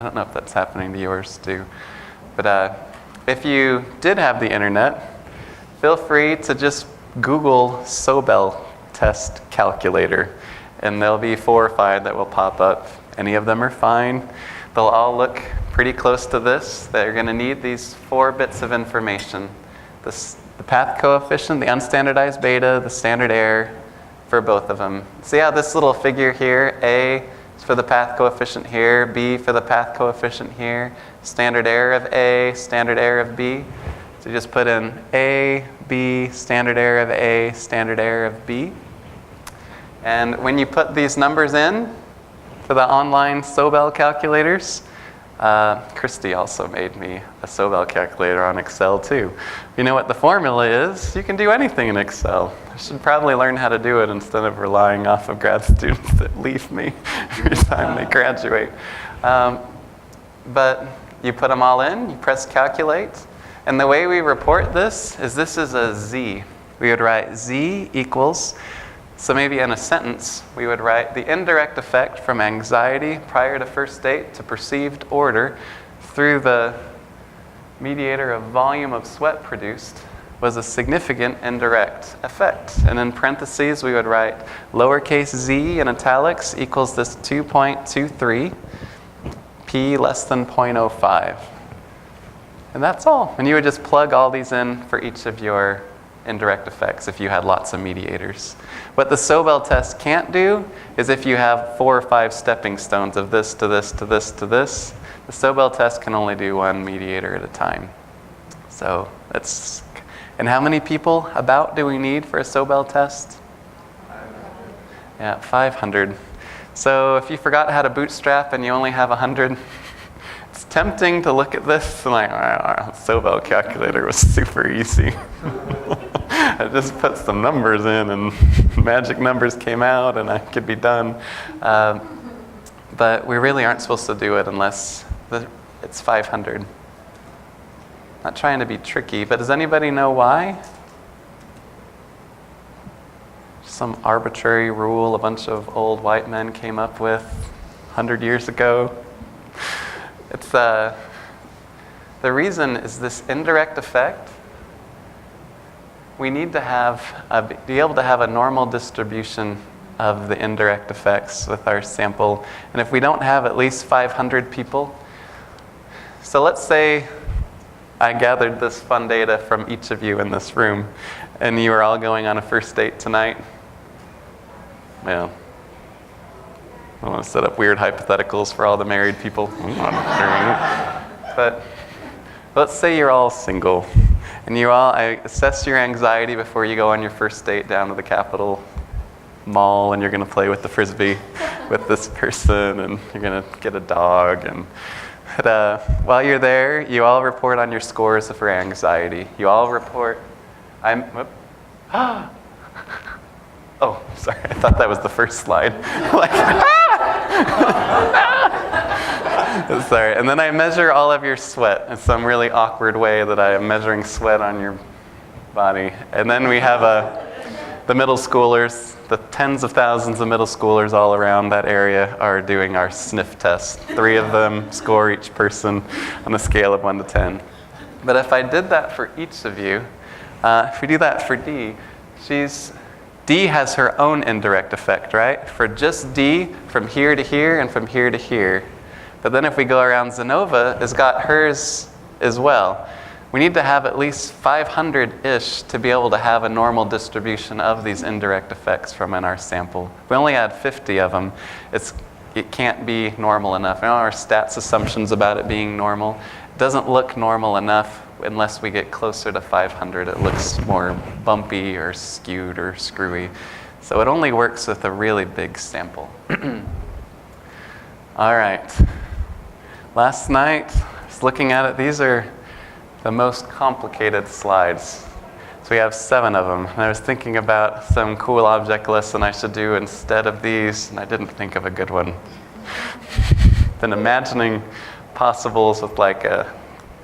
I don't know if that's happening to yours too. But if you did have the internet, feel free to just Google Sobel test calculator, and there'll be 4 or 5 that will pop up. Any of them are fine. They'll all look pretty close to this. They're going to need these 4 bits of information. The path coefficient, the unstandardized beta, the standard error for both of them. See how this little figure here, A is for the path coefficient here, B for the path coefficient here, standard error of A, standard error of B. So you just put in A, B, standard error of A, standard error of B. And when you put these numbers in for the online Sobel calculators, Christy also made me a Sobel calculator on Excel too. You know what the formula is? You can do anything in Excel. I should probably learn how to do it instead of relying off of grad students that leave me every time they graduate. But you put them all in, you press calculate, and the way we report this is a Z. We would write Z equals, so maybe in a sentence, we would write the indirect effect from anxiety prior to first date to perceived order through the mediator of volume of sweat produced was a significant indirect effect. And in parentheses, we would write lowercase z in italics equals this 2.23, p less than 0.05. And that's all. And you would just plug all these in for each of your indirect effects if you had lots of mediators. What the Sobel test can't do is if you have 4 or 5 stepping stones of this to this to this to this, the Sobel test can only do 1 mediator at a time. So that's, and how many people about do we need for a Sobel test? 500. Yeah, 500. So if you forgot how to bootstrap and you only have 100, it's tempting to look at this and like, Sobel calculator was super easy. I just put some numbers in and magic numbers came out and I could be done. But we really aren't supposed to do it unless it's 500. Not trying to be tricky, but does anybody know why? Some arbitrary rule a bunch of old white men came up with 100 years ago. It's the reason is this indirect effect. We need to be able to have a normal distribution of the indirect effects with our sample. And if we don't have at least 500 people, so let's say I gathered this fun data from each of you in this room, and you are all going on a first date tonight. Well, I don't want to set up weird hypotheticals for all the married people. But let's say you're all single. And I assess your anxiety before you go on your first date down to the Capitol Mall, and you're going to play with the Frisbee with this person, and you're going to get a dog. And while you're there, you all report on your scores for anxiety. You all report, oh, sorry, I thought that was the first slide. Sorry, and then I measure all of your sweat in some really awkward way that I am measuring sweat on your body. And then we have the middle schoolers, the tens of thousands of middle schoolers all around that area are doing our sniff test. 3 of them score each person on a scale of 1 to 10. But if I did that for each of you, if we do that for D, D has her own indirect effect, right? For just D, from here to here and from here to here. But then if we go around, Zenova has got hers as well. We need to have at least 500-ish to be able to have a normal distribution of these indirect effects from in our sample. If we only had 50 of them, it can't be normal enough. You know, our stats assumptions about it being normal, it doesn't look normal enough unless we get closer to 500. It looks more bumpy or skewed or screwy. So it only works with a really big sample. All right. Last night, I was looking at it. These are the most complicated slides. So we have 7 of them. And I was thinking about some cool object lesson I should do instead of these, and I didn't think of a good one. Been imagining possibles with like a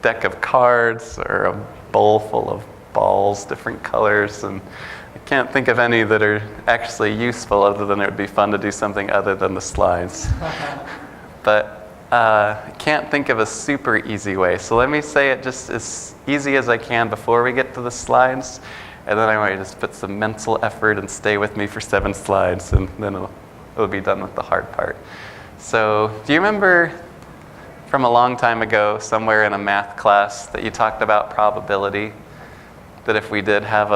deck of cards or a bowl full of balls, different colors, and I can't think of any that are actually useful other than it would be fun to do something other than the slides. But can't think of a super easy way. So let me say it just as easy as I can before we get to the slides. And then I might just put some mental effort and stay with me for 7 slides, and then it'll be done with the hard part. So do you remember from a long time ago, somewhere in a math class, that you talked about probability? That if we did have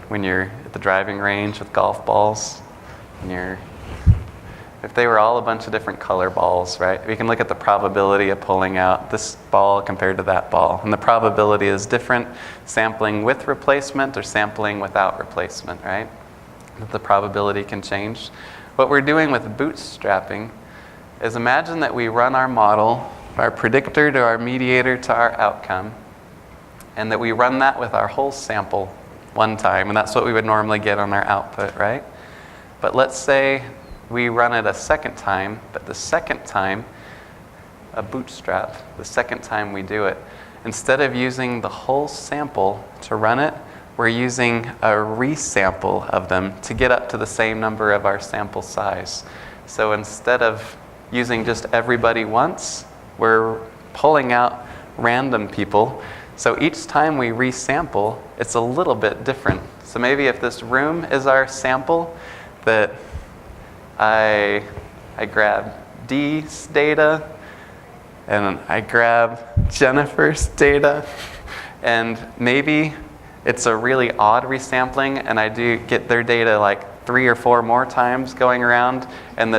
when you're at the driving range with golf balls, if they were all a bunch of different color balls, right? We can look at the probability of pulling out this ball compared to that ball. And the probability is different sampling with replacement or sampling without replacement, right? That the probability can change. What we're doing with bootstrapping is imagine that we run our model, our predictor to our mediator to our outcome, and that we run that with our whole sample one time. And that's what we would normally get on our output, right? But let's say we run it a second time, but the second time, a bootstrap, the second time we do it, instead of using the whole sample to run it, we're using a resample of them to get up to the same number of our sample size. So instead of using just everybody once, we're pulling out random people. So each time we resample, it's a little bit different. So maybe if this room is our sample, that I grab D's data, and I grab Jennifer's data, and maybe it's a really odd resampling, and I do get their data like 3 or 4 more times going around, and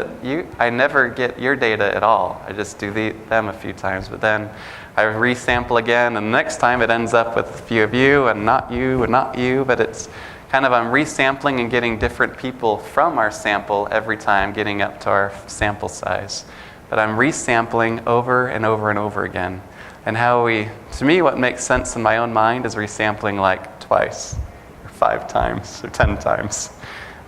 I never get your data at all. I just do them a few times, but then I resample again, and the next time it ends up with a few of you, and not you, but it's kind of I'm resampling and getting different people from our sample every time, getting up to our sample size. But I'm resampling over and over and over again. And to me, what makes sense in my own mind is resampling like twice, or 5 times, or 10 times.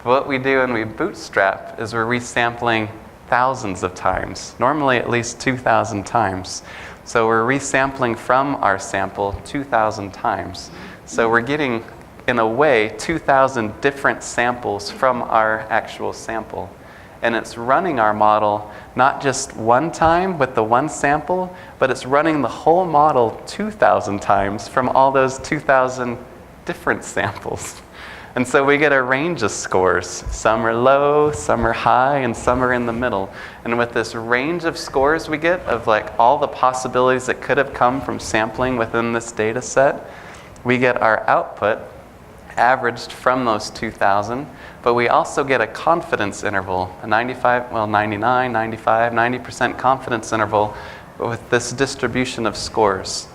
What we do when we bootstrap is we're resampling thousands of times, normally at least 2,000 times. So we're resampling from our sample 2,000 times. So we're getting, in a way, 2,000 different samples from our actual sample. And it's running our model not just one time with the one sample, but it's running the whole model 2,000 times from all those 2,000 different samples. And so we get a range of scores. Some are low, some are high, and some are in the middle. And with this range of scores we get of like all the possibilities that could have come from sampling within this data set, we get our output averaged from those 2,000, but we also get a confidence interval, a 99, 95, 90% confidence interval with this distribution of scores.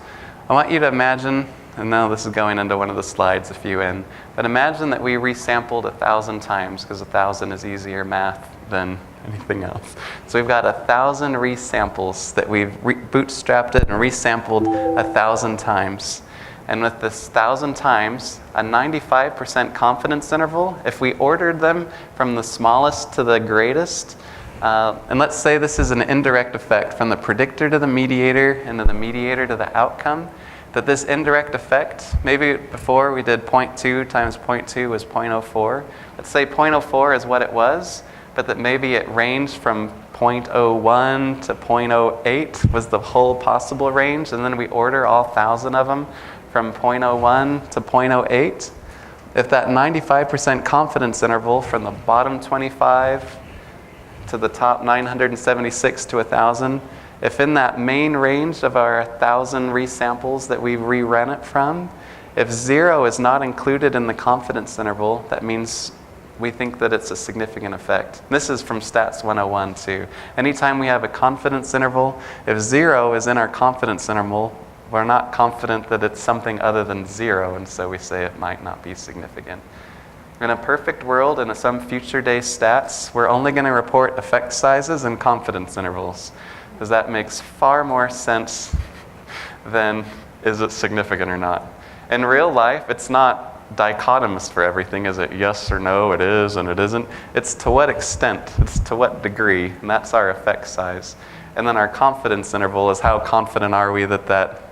I want you to imagine, and now this is going into one of the slides if you in, but imagine that we resampled 1,000 times, because 1,000 is easier math than anything else. So we've got 1,000 resamples that we've bootstrapped it and resampled 1,000 times. And with this 1,000 times, a 95% confidence interval, if we ordered them from the smallest to the greatest, and let's say this is an indirect effect from the predictor to the mediator and then the mediator to the outcome, that this indirect effect, maybe before we did 0.2 times 0.2 was 0.04. Let's say 0.04 is what it was, but that maybe it ranged from 0.01 to 0.08 was the whole possible range, and then we order all 1,000 of them from 0.01 to 0.08. If that 95% confidence interval from the bottom 25 to the top 976 to 1,000, if in that main range of our 1,000 resamples that we rerun it from, if 0 is not included in the confidence interval, that means we think that it's a significant effect. This is from Stats 101 too. Anytime we have a confidence interval, if 0 is in our confidence interval, we're not confident that it's something other than 0, and so we say it might not be significant. In a perfect world, in some future day stats, we're only going to report effect sizes and confidence intervals, because that makes far more sense than is it significant or not. In real life, it's not dichotomous for everything. Is it yes or no, it is and it isn't? It's to what extent, it's to what degree, and that's our effect size. And then our confidence interval is how confident are we that that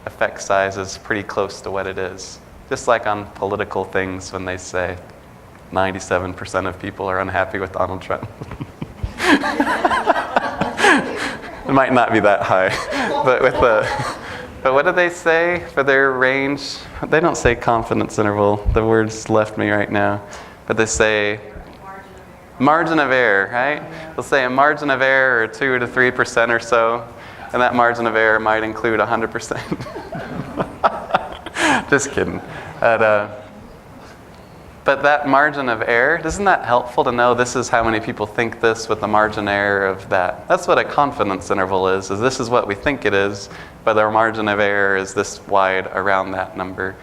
effect size is pretty close to what it is. Just like on political things when they say 97% of people are unhappy with Donald Trump. It might not be that high, but what do they say for their range? They don't say confidence interval. The words left me right now, but they say margin of error, right? They'll say a margin of error 2 to 3% or so, and that margin of error might include 100%. Just kidding. But that margin of error, isn't that helpful to know this is how many people think this with the margin error of that? That's what a confidence interval is this is what we think it is, but our margin of error is this wide around that number.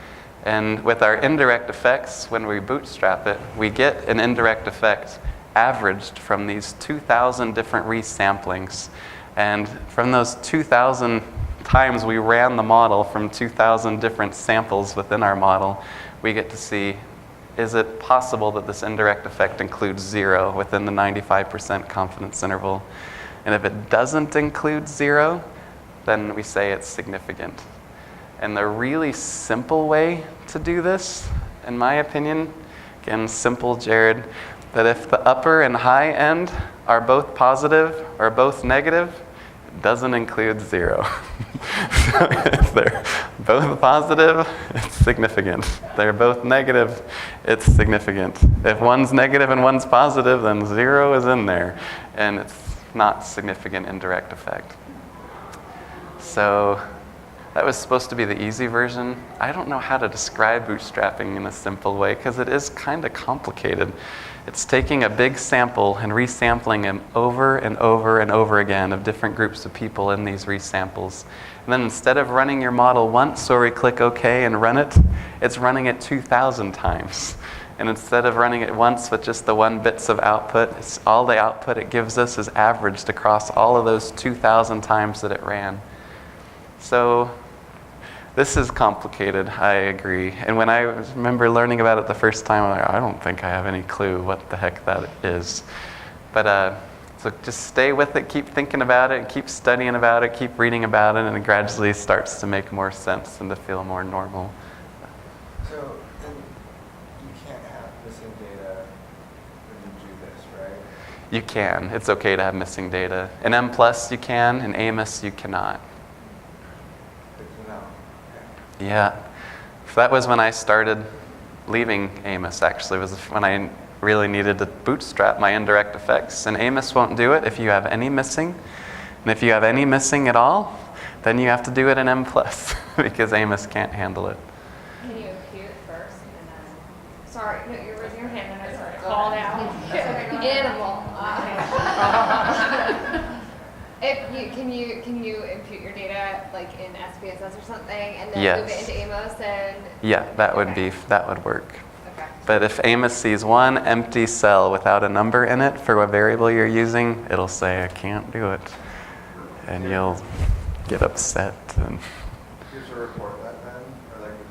And with our indirect effects, when we bootstrap it, we get an indirect effect averaged from these 2,000 different resamplings. And from those 2,000 times we ran the model from 2,000 different samples within our model, we get to see, is it possible that this indirect effect includes 0 within the 95% confidence interval? And if it doesn't include 0, then we say it's significant. And the really simple way to do this, in my opinion, again, simple, Jared, that if the upper and high end are both positive or both negative, it doesn't include 0. So if they're both positive, it's significant. If they're both negative, it's significant. If one's negative and one's positive, then 0 is in there, and it's not significant indirect effect. So that was supposed to be the easy version. I don't know how to describe bootstrapping in a simple way because it is kind of complicated. It's taking a big sample and resampling them over and over and over again of different groups of people in these resamples. And then instead of running your model once where we click OK and run it, it's running it 2,000 times. And instead of running it once with just the 1 bits of output, all the output it gives us is averaged across all of those 2,000 times that it ran. So this is complicated, I agree. And when I remember learning about it the first time, I'm like, I don't think I have any clue what the heck that is. But so just stay with it, keep thinking about it, keep studying about it, keep reading about it, and it gradually starts to make more sense and to feel more normal. So then you can't have missing data when you do this, right? You can. It's okay to have missing data. In M+ you can, in Amos you cannot. Yeah, so that was when I started leaving Amos, actually. It was when I really needed to bootstrap my indirect effects. And Amos won't do it if you have any missing. And if you have any missing at all, then you have to do it in M+, because Amos can't handle it. Can you compute first and then... Sorry, no, you're raising your hand and I started calling out. Animal. Can you impute your data like in SPSS or something and then move it into Amos and... Yeah, that would work. Okay. But if Amos sees one empty cell without a number in it for a variable you're using, it'll say, I can't do it. And you'll get upset. And Here's a report that then? Or like would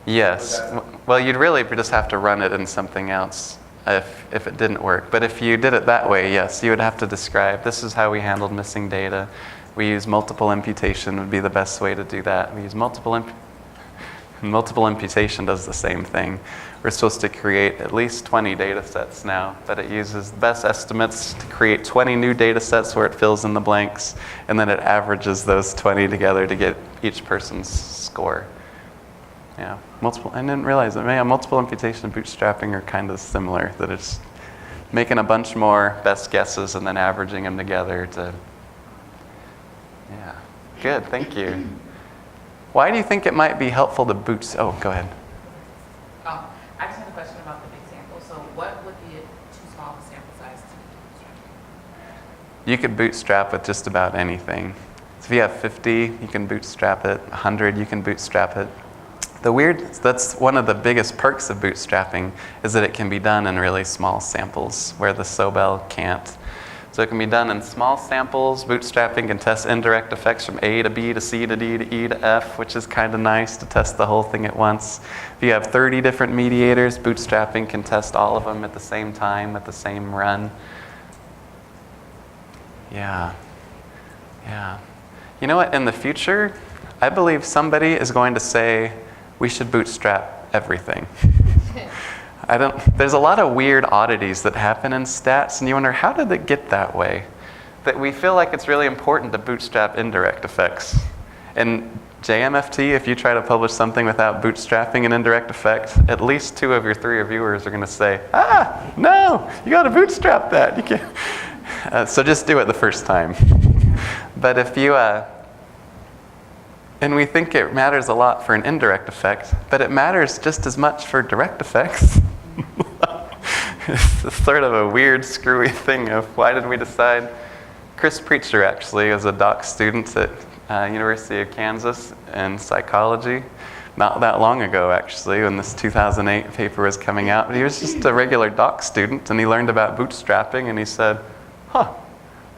you... Yes. Well, you'd really just have to run it in something else if it didn't work. But if you did it that way, yes, you would have to describe, this is how we handled missing data. We use multiple imputation would be the best way to do that. We use multiple imputation does the same thing. We're supposed to create at least 20 data sets now, but it uses the best estimates to create 20 new data sets where it fills in the blanks, and then it averages those 20 together to get each person's score. Yeah, I didn't realize that. Multiple imputation and bootstrapping are kind of similar, that it's making a bunch more best guesses and then averaging them together to, yeah. Good, thank you. Why do you think it might be helpful to go ahead. I just have a question about the big sample. So what would be too small of a sample size to bootstrap? You could bootstrap with just about anything. So if you have 50, you can bootstrap it. 100, you can bootstrap it. That's one of the biggest perks of bootstrapping, is that it can be done in really small samples where the Sobel can't. So it can be done in small samples. Bootstrapping can test indirect effects from A to B to C to D to E to F, which is kind of nice to test the whole thing at once. If you have 30 different mediators, bootstrapping can test all of them at the same time, at the same run. Yeah. You know what? In the future, I believe somebody is going to say, we should bootstrap everything. there's a lot of weird oddities that happen in stats, and you wonder, how did it get that way? That we feel like it's really important to bootstrap indirect effects. In JMFT, if you try to publish something without bootstrapping an indirect effect, at least 2 of your 3 reviewers are going to say, no, you got to bootstrap that. You can't. So just do it the first time. But if you, and we think it matters a lot for an indirect effect, but it matters just as much for direct effects. It's sort of a weird, screwy thing of why did we decide. Chris Preacher actually was a doc student at University of Kansas in psychology, not that long ago actually, when this 2008 paper was coming out. But he was just a regular doc student, and he learned about bootstrapping, and he said,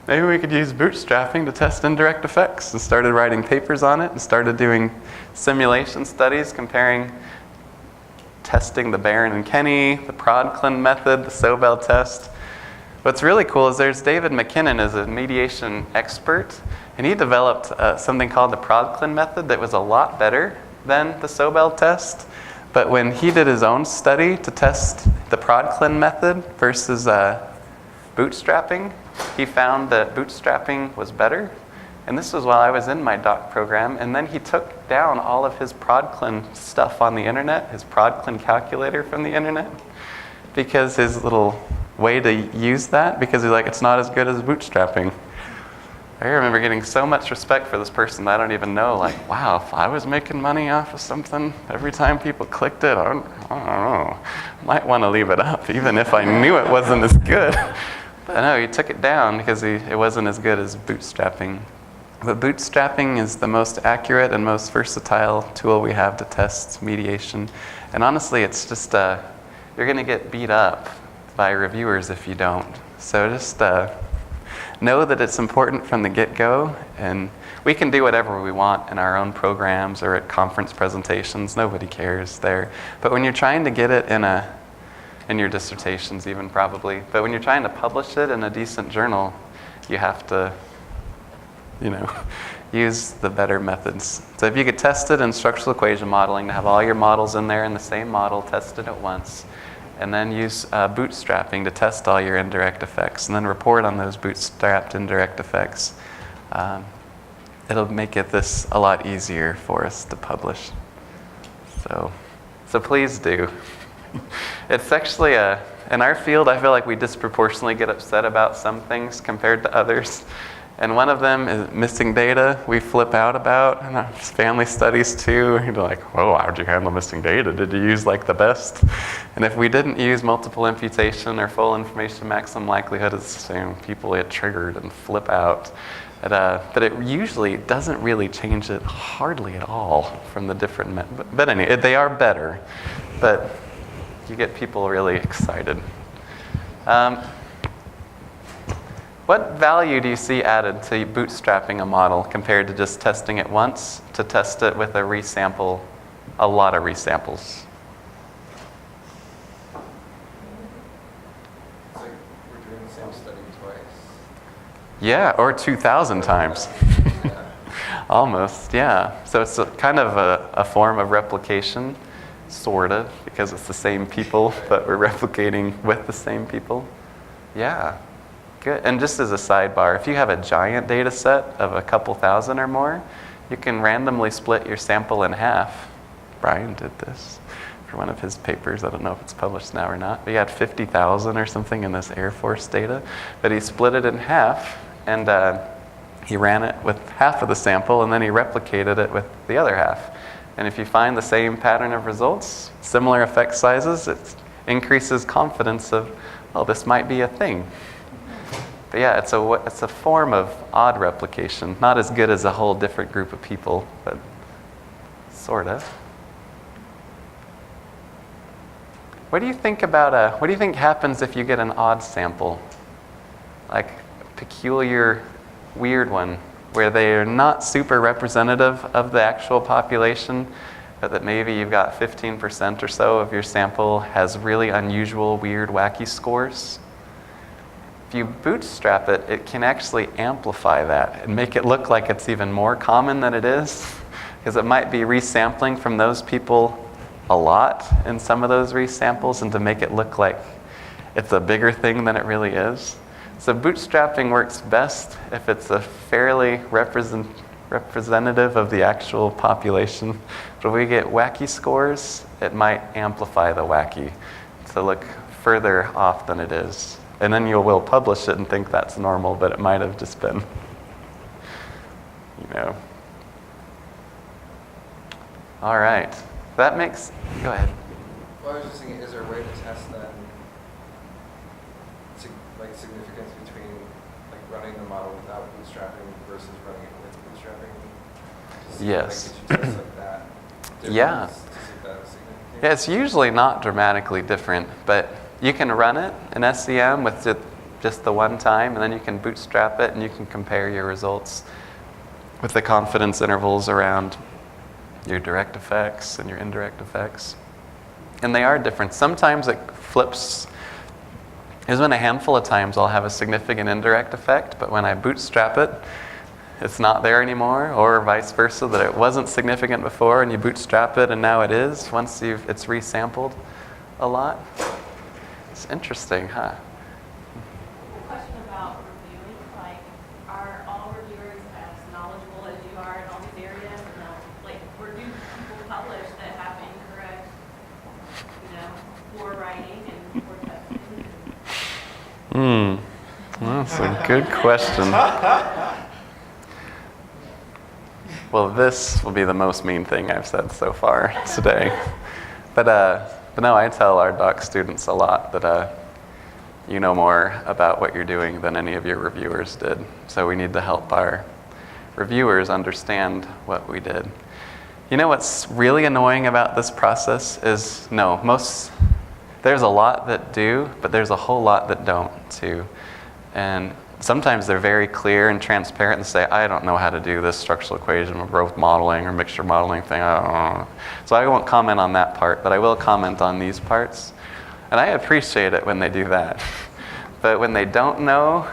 maybe we could use bootstrapping to test indirect effects, and started writing papers on it, and started doing simulation studies comparing testing the Barron and Kenny, the Prodklin method, the Sobel test. What's really cool is there's David McKinnon is a mediation expert, and he developed something called the Prodklin method that was a lot better than the Sobel test. But when he did his own study to test the Prodklin method versus bootstrapping, he found that bootstrapping was better. And this was while I was in my doc program. And then he took down all of his Prodklin stuff on the internet, his Prodklin calculator from the internet, because his little way to use that, because he's like, it's not as good as bootstrapping. I remember getting so much respect for this person that I don't even know, like, wow, if I was making money off of something, every time people clicked it, I don't know, might want to leave it up, even if I knew it wasn't as good. But no, he took it down because it wasn't as good as bootstrapping. But bootstrapping is the most accurate and most versatile tool we have to test mediation. And honestly, it's just, you're going to get beat up by reviewers if you don't. So just know that it's important from the get-go, and we can do whatever we want in our own programs or at conference presentations. Nobody cares there. But when you're trying to get it in your dissertations even probably, but when you're trying to publish it in a decent journal, you have to, use the better methods. So if you could test it in structural equation modeling, to have all your models in there in the same model, tested at once, and then use bootstrapping to test all your indirect effects, and then report on those bootstrapped indirect effects. It'll make this a lot easier for us to publish. So please do. It's actually in our field, I feel like we disproportionately get upset about some things compared to others. And one of them is missing data we flip out about, and it's family studies too. You're like, how'd you handle missing data? Did you use like the best? And if we didn't use multiple imputation or full information maximum likelihood, it's the same. People get triggered and flip out. But it usually doesn't really change it hardly at all from the different methods. But anyway, they are better, but you get people really excited. What value do you see added to bootstrapping a model compared to just testing it once, to test it with a lot of resamples? It's like we're doing the same study twice. Yeah, or 2,000 times. Yeah. Almost, yeah. So it's kind of a form of replication, sort of, because it's the same people, but we're replicating with the same people. Yeah. Good. And just as a sidebar, if you have a giant data set of a couple thousand or more, you can randomly split your sample in half. Brian did this for one of his papers. I don't know if it's published now or not. But he had 50,000 or something in this Air Force data. But he split it in half, and he ran it with half of the sample, and then he replicated it with the other half. And if you find the same pattern of results, similar effect sizes, it increases confidence of, this might be a thing. But yeah, it's a form of odd replication. Not as good as a whole different group of people, but sort of. What do you think happens if you get an odd sample? Like a peculiar, weird one, where they are not super representative of the actual population, but that maybe you've got 15% or so of your sample has really unusual, weird, wacky scores. If you bootstrap it, it can actually amplify that and make it look like it's even more common than it is, because it might be resampling from those people a lot in some of those resamples and to make it look like it's a bigger thing than it really is. So bootstrapping works best if it's a fairly representative of the actual population. But if we get wacky scores, it might amplify the wacky to look further off than it is. And then you will publish it and think that's normal, but it might have just been, All right. That makes, go ahead. Well, I was just thinking, is there a way to test then, significance between running the model without bootstrapping versus running it with bootstrapping? Yes. Did you test that? Yeah. To see if that was significant? Yeah, it's usually not dramatically different, but you can run it in SEM with just the one time, and then you can bootstrap it and you can compare your results with the confidence intervals around your direct effects and your indirect effects. And they are different. Sometimes it flips. There's been a handful of times I'll have a significant indirect effect, but when I bootstrap it, it's not there anymore, or vice versa, that it wasn't significant before and you bootstrap it and now it is once it's resampled a lot. It's interesting, huh? Question about reviewing, are all reviewers as knowledgeable as you are in all these areas? Or do people publish that have incorrect, poor writing and poor testing? That's a good question. Well, this will be the most mean thing I've said so far today. But no, I tell our doc students a lot that you know more about what you're doing than any of your reviewers did. So we need to help our reviewers understand what we did. You know what's really annoying about this process is, there's a lot that do, but there's a whole lot that don't too. And sometimes they're very clear and transparent and say, I don't know how to do this structural equation or growth modeling or mixture modeling thing. I don't know. So I won't comment on that part, but I will comment on these parts. And I appreciate it when they do that. But when they don't know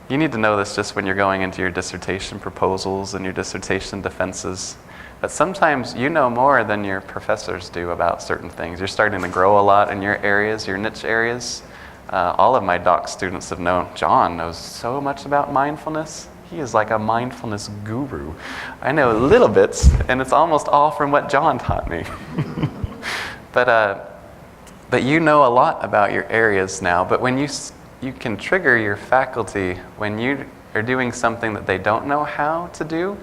you need to know this just when you're going into your dissertation proposals and your dissertation defenses. But sometimes you know more than your professors do about certain things. You're starting to grow a lot in your areas, your niche areas. All of my doc students have known, John knows so much about mindfulness. He is like a mindfulness guru. I know little bits, and it's almost all from what John taught me. But you know a lot about your areas now. But when you can trigger your faculty when you are doing something that they don't know how to do,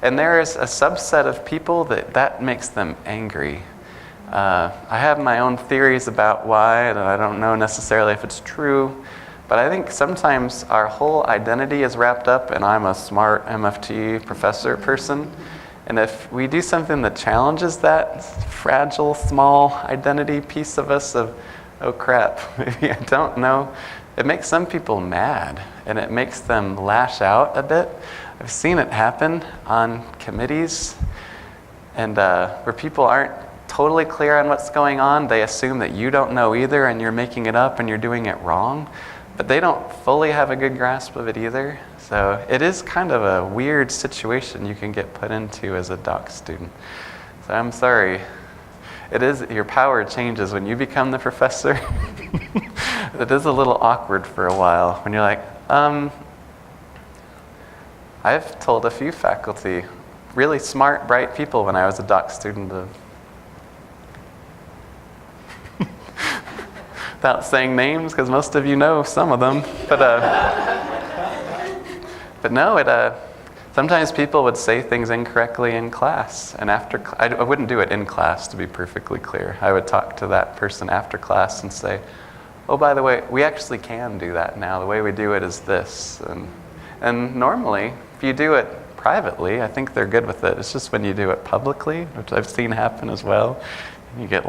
and there is a subset of people that makes them angry. I have my own theories about why, and I don't know necessarily if it's true, but I think sometimes our whole identity is wrapped up in I'm a smart MFT professor person, and if we do something that challenges that fragile, small identity piece of us of, oh crap, maybe I don't know, it makes some people mad, and it makes them lash out a bit. I've seen it happen on committees, and where people aren't totally clear on what's going on. They assume that you don't know either, and you're making it up and you're doing it wrong, but they don't fully have a good grasp of it either. So it is kind of a weird situation you can get put into as a doc student. So I'm sorry. It is, your power changes when you become the professor. It is a little awkward for a while when you're like, I've told a few faculty, really smart, bright people when I was a doc student without saying names, because most of you know some of them, but no, sometimes people would say things incorrectly in class, and I wouldn't do it in class, to be perfectly clear. I would talk to that person after class and say, oh, by the way, we actually can do that now. The way we do it is this. And normally, if you do it privately, I think they're good with it. It's just when you do it publicly, which I've seen happen as well, you get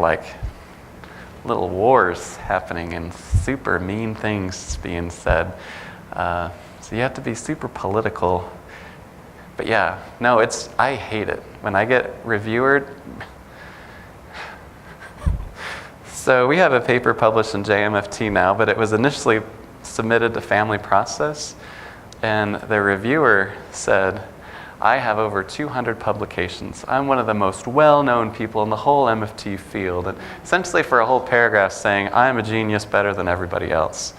little wars happening and super mean things being said. So you have to be super political. But yeah, no, I hate it. When I get reviewered. So we have a paper published in JMFT now, but it was initially submitted to Family Process. And the reviewer said, I have over 200 publications. I'm one of the most well-known people in the whole MFT field. And essentially for a whole paragraph saying, I'm a genius better than everybody else.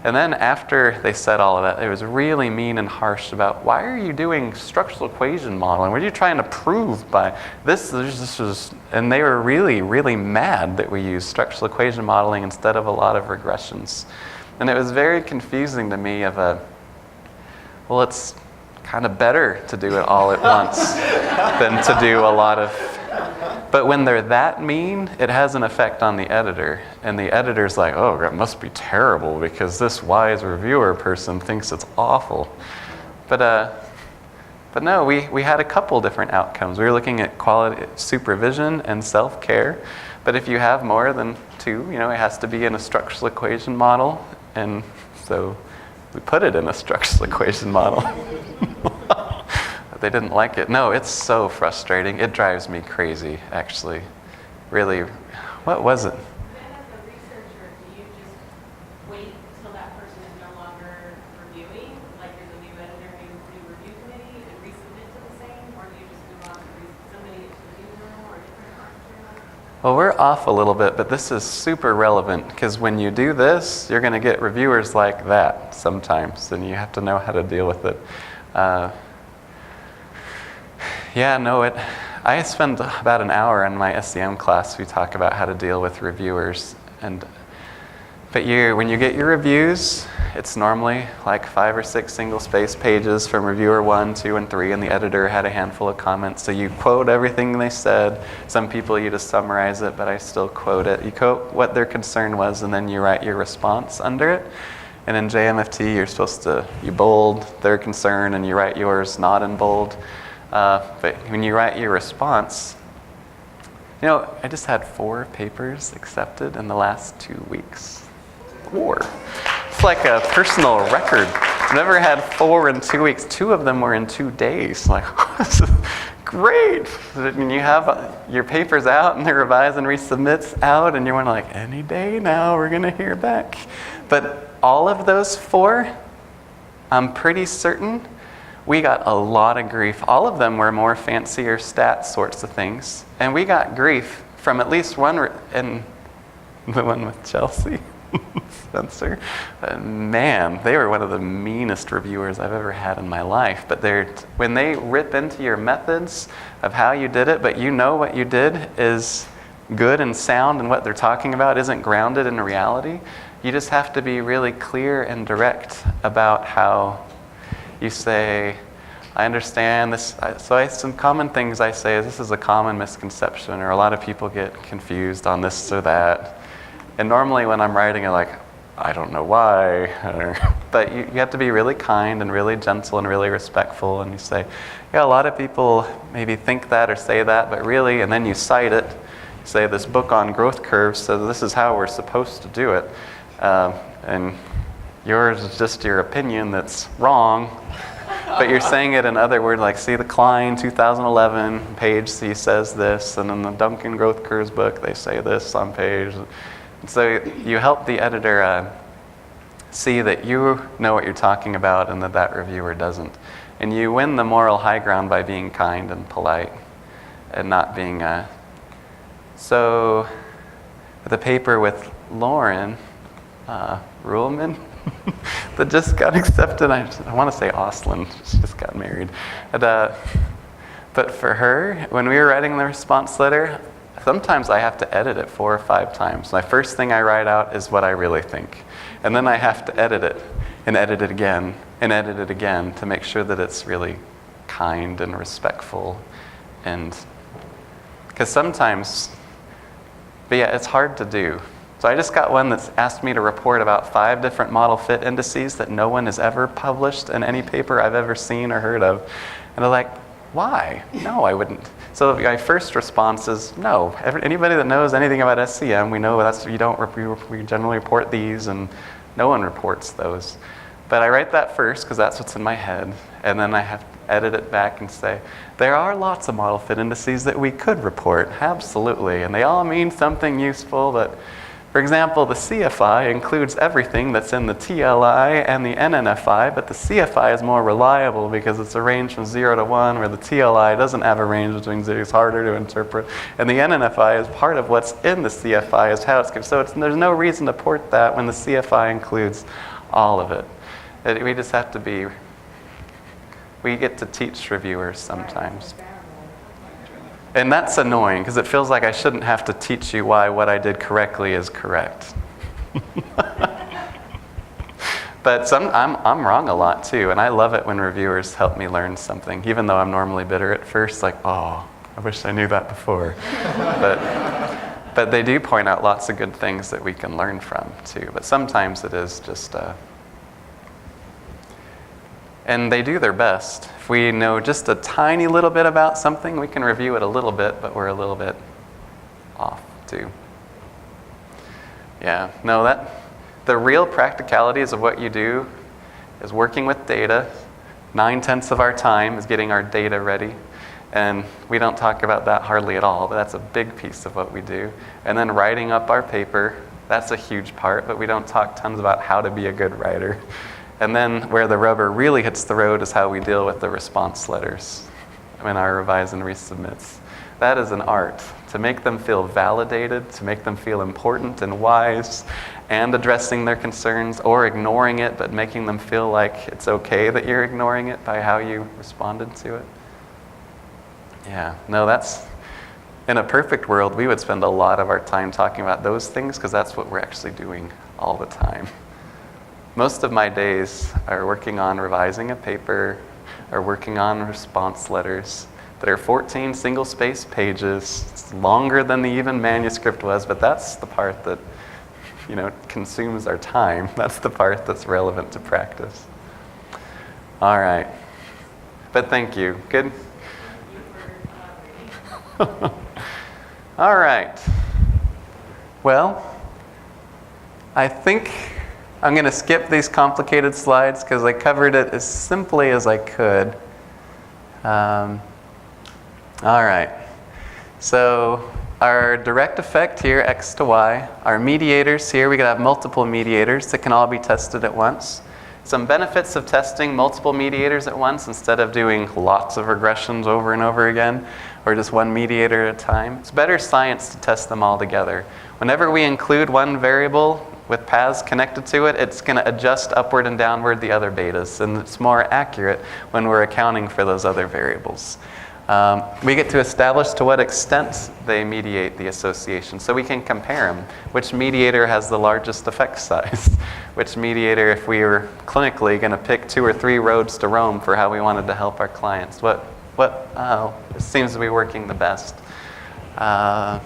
And then after they said all of that, it was really mean and harsh about, why are you doing structural equation modeling? What are you trying to prove by this? This was, and they were really, really mad that we used structural equation modeling instead of a lot of regressions. And it was very confusing to me of well, it's kind of better to do it all at once than to do a lot of. But when they're that mean, it has an effect on the editor. And the editor's like, oh, it must be terrible because this wise reviewer person thinks it's awful. But no, we had a couple different outcomes. We were looking at quality supervision and self-care. But if you have more than two, it has to be in a structural equation model. And so we put it in a structural equation model. They didn't like it. No, it's so frustrating. It drives me crazy, actually. Really, what was it? Then as a researcher, do you just wait till that person is no longer reviewing? Like there's a new editor, new review committee, and resubmit to the same? Or do you just move on to somebody into the newsroom or a different department? Well, we're off a little bit, but this is super relevant because when you do this, you're going to get reviewers like that sometimes, and you have to know how to deal with it. I spend about an hour in my SEM class. We talk about how to deal with reviewers. But when you get your reviews, it's normally like 5 or 6 single-space pages from reviewer 1, 2, and 3, and the editor had a handful of comments. So you quote everything they said. Some people, you just summarize it, but I still quote it. You quote what their concern was, and then you write your response under it. And in JMFT, you're supposed to, you bold their concern, and you write yours not in bold. But when you write your response, I just had 4 papers accepted in the last 2 weeks. 4. It's like a personal record. I've never had 4 in 2 weeks. 2 of them were in 2 days. Like, this is great. When you have your papers out and the revise and resubmits out, and you want to like, any day now we're going to hear back. But all of those 4, I'm pretty certain we got a lot of grief. All of them were more fancier stat sorts of things. And we got grief from at least one, and the one with Chelsea, Spencer. Man, they were one of the meanest reviewers I've ever had in my life. But when they rip into your methods of how you did it, but what you did is good and sound and what they're talking about isn't grounded in reality, you just have to be really clear and direct about how you say, I understand this. Some common things I say is this is a common misconception, or a lot of people get confused on this or that. And normally when I'm writing, I'm like, I don't know why. But you have to be really kind and really gentle and really respectful. And you say, a lot of people maybe think that or say that, but really, and then you cite it. You say this book on growth curves says this is how we're supposed to do it. And yours is just your opinion that's wrong, but you're saying it in other words, like, see the Klein 2011 page C says this, and in the Duncan Growth Curves book, they say this on page. And so you help the editor see that you know what you're talking about and that reviewer doesn't. And you win the moral high ground by being kind and polite and not being... So the paper with Lauren Ruhlman, that just got accepted. I want to say Oslin. She just got married. But for her, when we were writing the response letter, sometimes I have to edit it 4 or 5 times. My first thing I write out is what I really think. And then I have to edit it, and edit it again, and edit it again to make sure that it's really kind and respectful. And because sometimes, it's hard to do. So I just got one that's asked me to report about 5 different model fit indices that no one has ever published in any paper I've ever seen or heard of. And they're like, why? No, I wouldn't. So my first response is, no. Anybody that knows anything about SCM, we know we generally report these, and no one reports those. But I write that first because that's what's in my head. And then I have to edit it back and say, there are lots of model fit indices that we could report, absolutely. And they all mean something useful, but For example, the CFI includes everything that's in the TLI and the NNFI, but the CFI is more reliable because it's a range from 0 to 1, where the TLI doesn't have a range between 0. It's harder to interpret. And the NNFI is part of what's in the CFI, is how it's, so there's no reason to port that when the CFI includes all of it. We just have to be, we get to teach reviewers sometimes. And that's annoying, because it feels like I shouldn't have to teach you why what I did correctly is correct. But I'm wrong a lot too, and I love it when reviewers help me learn something, even though I'm normally bitter at first, like, oh, I wish I knew that before. But they do point out lots of good things that we can learn from too. But sometimes it is just and they do their best. If we know just a tiny little bit about something, we can review it a little bit, but we're a little bit off too. Yeah, no, the real practicalities of what you do is working with data. 9/10 of our time is getting our data ready. And we don't talk about that hardly at all, but that's a big piece of what we do. And then writing up our paper, that's a huge part, but we don't talk tons about how to be a good writer. And then where the rubber really hits the road is how we deal with the response letters in our revise and resubmits. That is an art, to make them feel validated, to make them feel important and wise, and addressing their concerns or ignoring it, but making them feel like it's okay that you're ignoring it by how you responded to it. Yeah, no, that's, in a perfect world, we would spend a lot of our time talking about those things, because that's what we're actually doing all the time. Most of my days are working on revising a paper or working on response letters that are 14 single-space pages. It's longer than the even manuscript was, but that's the part that, consumes our time. That's the part that's relevant to practice. All right. But thank you. Good? All right. Well, I think I'm going to skip these complicated slides because I covered it as simply as I could. All right. So our direct effect here, x to y. Our mediators here, we could have multiple mediators that can all be tested at once. Some benefits of testing multiple mediators at once instead of doing lots of regressions over and over again, or just one mediator at a time. It's better science to test them all together. Whenever we include one variable with paths connected to it, it's going to adjust upward and downward the other betas, and it's more accurate when we're accounting for those other variables. We get to establish to what extent they mediate the association, so we can compare them. Which mediator has the largest effect size? Which mediator, if we were clinically going to pick 2 or 3 roads to Rome for how we wanted to help our clients, what seems to be working the best? All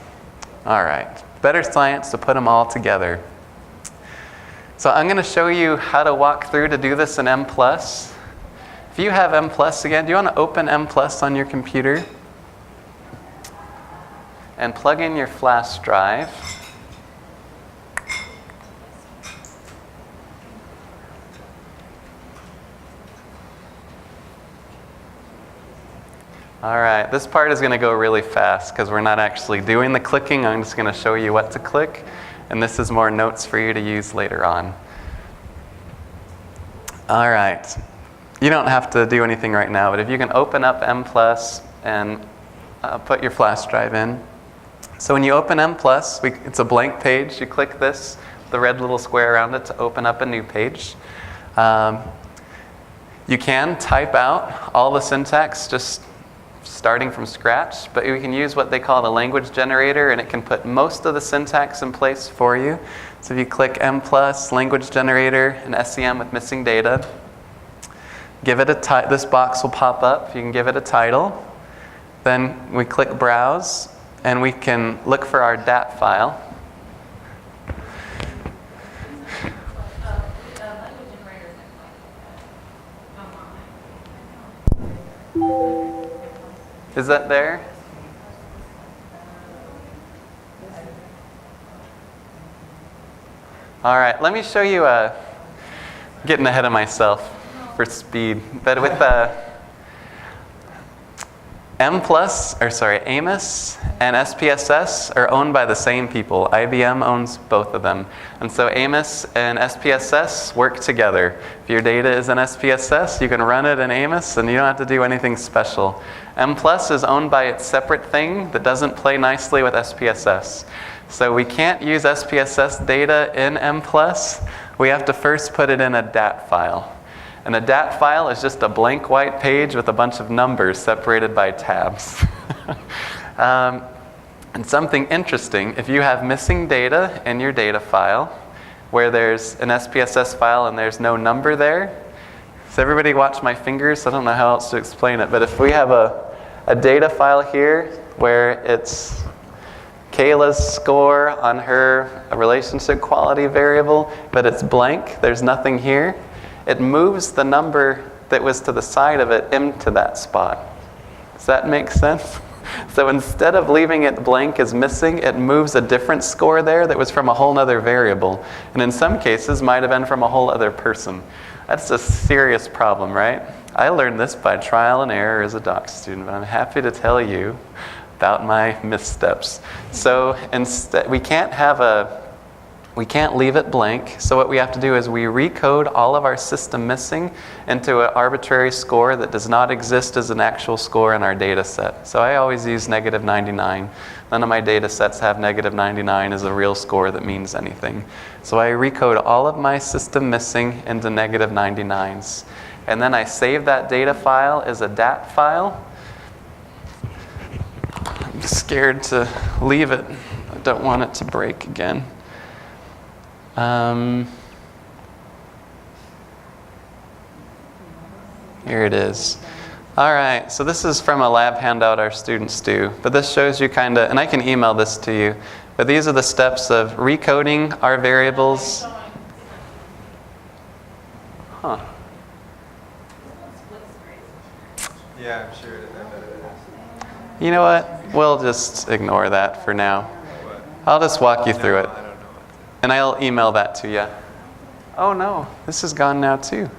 right, better science to put them all together. So I'm going to show you how to walk through to do this in M+. If you have M+ again, do you want to open M+ on your computer? And plug in your flash drive. All right, this part is going to go really fast because we're not actually doing the clicking. I'm just going to show you what to click. And this is more notes for you to use later on. All right. You don't have to do anything right now, but if you can open up M+ and put your flash drive in. So when you open M+, it's a blank page. You click this, the red little square around it, to open up a new page. You can type out all the syntax just starting from scratch, but we can use what they call the language generator, and it can put most of the syntax in place for you. So if you click M+, language generator, and SEM with missing data, give it a this box will pop up. You can give it a title. Then we click Browse, and we can look for our DAT file. Is that there? All right, let me show you getting ahead of myself for speed. But with Amos and SPSS are owned by the same people. IBM owns both of them. And so Amos and SPSS work together. If your data is in SPSS, you can run it in Amos and you don't have to do anything special. M+ is owned by its separate thing that doesn't play nicely with SPSS. So we can't use SPSS data in M+. We have to first put it in a DAT file. And a DAT file is just a blank white page with a bunch of numbers separated by tabs. And something interesting, if you have missing data in your data file, where there's an SPSS file and there's no number there, so everybody watch my fingers, I don't know how else to explain it, but if we have a data file here where it's Kayla's score on her relationship quality variable, but it's blank, there's nothing here, it moves the number that was to the side of it into that spot. Does that make sense? So instead of leaving it blank as missing, it moves a different score there that was from a whole other variable. And in some cases, might have been from a whole other person. That's a serious problem, right? I learned this by trial and error as a doc student, but I'm happy to tell you about my missteps. So instead, we can't leave it blank. So what we have to do is we recode all of our system missing into an arbitrary score that does not exist as an actual score in our data set. So I always use -99. None of my data sets have -99 as a real score that means anything. So I recode all of my system missing into -99s. And then I save that data file as a DAT file. I'm scared to leave it. I don't want it to break again. Here it is. All right, so this is from a lab handout our students do, but this shows you kind of, and I can email this to you, but these are the steps of recoding our variables. Huh. Yeah, I'm sure it is. You know what? We'll just ignore that for now. I'll just walk you through it. I don't know what to. And I'll email that to you. Oh no, this is gone now too.